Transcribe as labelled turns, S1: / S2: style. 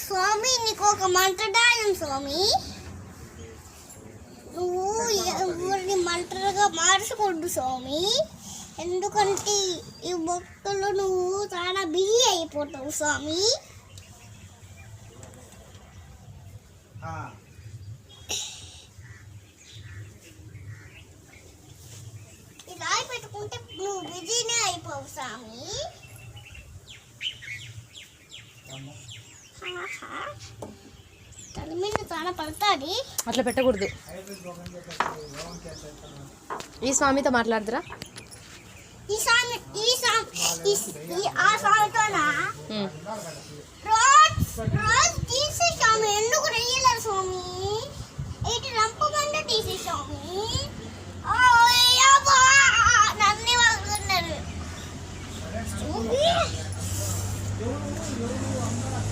S1: స్వామి నీకు ఒక మంత్రదాయం స్వామి, నువ్వు ఎవరిని మంత్రగా మార్చకూడదు స్వామి, ఎందుకంటే ఈ భక్తులు నువ్వు చాలా బిజీ అయిపోతావు స్వామి. ఇలా పెట్టుకుంటే నువ్వు బిజీనే అయిపోవు స్వామి. తల మీద చాలా పడుతుంది,
S2: అట్లా పెట్టకూడదు. ఈ స్వామితో మాట్లాడదురా,
S1: ఆ స్వామితోనా